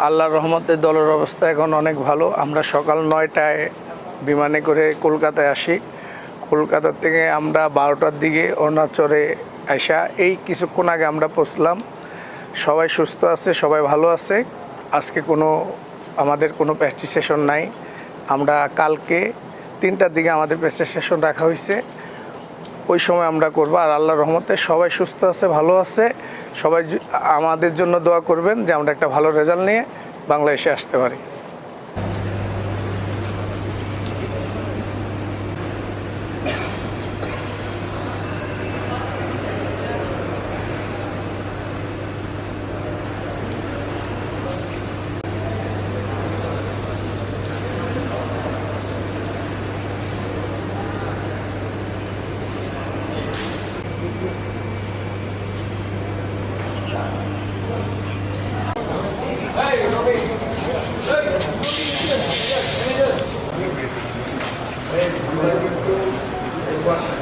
আল্লাহর রহমতে দলের অবস্থা এখন অনেক ভালো। আমরা সকাল 9টায় বিমানে করে কলকাতায় আসি। কলকাতা থেকে আমরা 12টার দিকে অরুণাচলে আসা এই কিছুক্ষণ আগে আমরা পৌঁছলাম। সবাই সুস্থ আছে, সবাই ভালো আছে। আজকে আমাদের কোনো প্র্যাকটিস সেশন নাই। আমরা কালকে 3টার দিকে আমাদের প্র্যাকটিস সেশন রাখা হয়েছে, ওই সময় আমরা করব। আর আল্লাহর রহমতে সবাই সুস্থ আছে, ভালো আছে। সবাই আমাদের জন্য দোয়া করবেন যে আমরা একটা ভালো রেজাল্ট নিয়ে বাংলাদেশে আসতে পারি। Hey,